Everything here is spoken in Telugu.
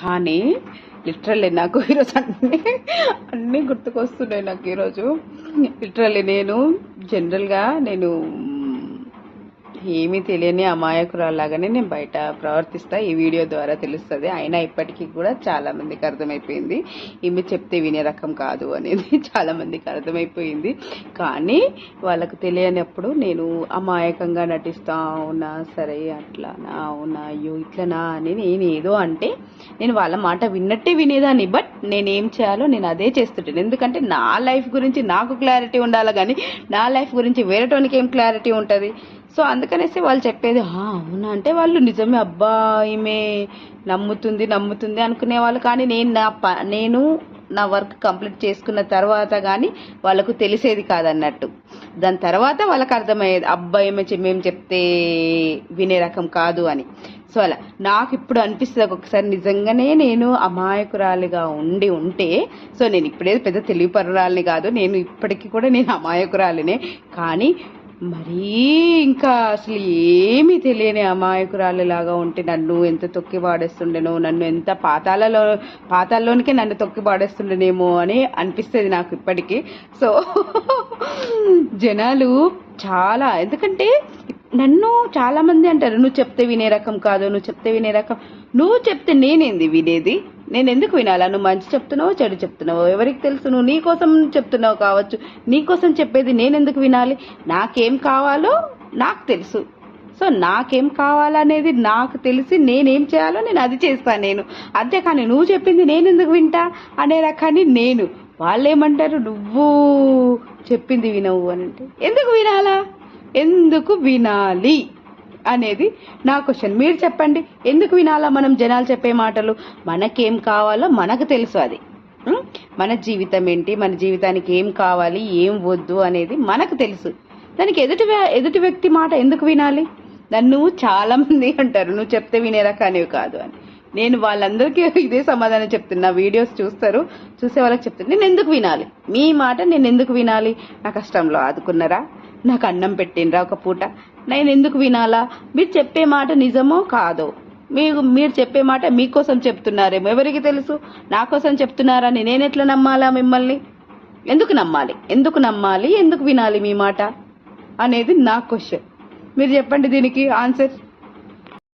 కానీ లిటరల్లీ నాకు ఈరోజు అన్నీ గుర్తుకొస్తున్నాయి నాకు ఈరోజు. లిటరల్లీ నేను జనరల్గా ఏమీ తెలియని అమాయకురాలాగానే నేను బయట ప్రవర్తిస్తా. ఈ వీడియో ద్వారా తెలుస్తుంది. అయినా ఇప్పటికీ కూడా చాలా మందికి అర్థమైపోయింది ఈమె చెప్తే వినే రకం కాదు అనేది చాలా మందికి అర్థమైపోయింది. కానీ వాళ్ళకు తెలియనప్పుడు నేను అమాయకంగా నటిస్తా ఉన్నా. సరే అట్లానా, అవునా, అయ్యో ఇట్లనా అని నేను ఏదో అంటే నేను వాళ్ళ మాట విన్నట్టే వినేదాన్ని. బట్ నేనేం చేయాలో నేను అదే చేస్తుంటాను. ఎందుకంటే నా లైఫ్ గురించి నాకు క్లారిటీ ఉండాలి, కానీ నా లైఫ్ గురించి వేరేటోనికి ఏం క్లారిటీ ఉంటుంది. సో అందుకనేసి వాళ్ళు చెప్పేది అవునా అంటే వాళ్ళు నిజమే, అబ్బా ఈమె నమ్ముతుంది అనుకునేవాళ్ళు. కానీ నేను నా వర్క్ కంప్లీట్ చేసుకున్న తర్వాత కానీ వాళ్ళకు తెలిసేది కాదన్నట్టు. దాని తర్వాత వాళ్ళకి అర్థమయ్యేది, అబ్బా మేము చెప్తే వినే రకం కాదు అని. సో అలా నాకు ఇప్పుడు అనిపిస్తుంది ఒక్కొక్కసారి నిజంగానే నేను అమాయకురాలిగా ఉంటే, సో నేను ఇప్పుడే పెద్ద తెలివిపరురాలిని కాదు, నేను ఇప్పటికీ కూడా నేను అమాయకురాలినే. కానీ మరీ ఇంకా అసలు ఏమీ తెలియని అమాయకురాలిలాగా ఉంటే నన్ను ఎంత తొక్కి పాడేస్తుండేనో, నన్ను ఎంత పాతాల్లోనికే నన్ను తొక్కి పాడేస్తుండేనేమో అని అనిపిస్తుంది నాకు ఇప్పటికీ. సో జనాలు చాలా, ఎందుకంటే నన్ను చాలా మంది అంటారు నువ్వు చెప్తే వినే రకం కాదు, నువ్వు చెప్తే నేనేంది వినేది, నేను ఎందుకు వినాలా? నువ్వు మంచి చెప్తున్నావో చెడు చెప్తున్నావో ఎవరికి తెలుసు? నువ్వు నీ కోసం చెప్తున్నావు కావచ్చు, నీ కోసం చెప్పేది నేను ఎందుకు వినాలి? నాకేం కావాలో నాకు తెలుసు. సో నాకేం కావాలనేది నాకు తెలిసి నేనేం చేయాలో నేను అది చేస్తాను నేను. అంతేకాని నువ్వు చెప్పింది నేను ఎందుకు వింటా అనే రకాన్ని నేను. వాళ్ళు ఏమంటారు, నువ్వు చెప్పింది వినవు అని అంటే ఎందుకు వినాలి అనేది నా క్వశ్చన్. మీరు చెప్పండి, ఎందుకు వినాలా మనం జనాలు చెప్పే మాటలు? మనకేం కావాలో మనకు తెలుసు. అది మన జీవితం ఏంటి, మన జీవితానికి ఏం కావాలి ఏం వద్దు అనేది మనకు తెలుసు. దానికి ఎదుటి వ్యక్తి మాట ఎందుకు వినాలి? నన్ను చాలా మంది అంటారు నువ్వు చెప్తే వినే రకానివి కాదు అని. నేను వాళ్ళందరికీ ఇదే సమాధానం చెప్తున్నా. వీడియోస్ చూసే వాళ్ళకి చెప్తున్నా, నేను ఎందుకు వినాలి మీ మాట? నేను ఎందుకు వినాలి? నా కష్టంలో ఆదుకున్నారా, నాకు అన్నం పెట్టినరా ఒక పూట, నేను ఎందుకు వినాలా? మీరు చెప్పే మాట నిజమో కాదో, మీరు చెప్పే మాట మీకోసం చెప్తున్నారేమో, ఎవరికి తెలుసు? నా కోసం చెప్తున్నారని నేను ఎట్లా నమ్మాలా మిమ్మల్ని? ఎందుకు నమ్మాలి, ఎందుకు వినాలి మీ మాట అనేది నా క్వశ్చన్. మీరు చెప్పండి దీనికి ఆన్సర్.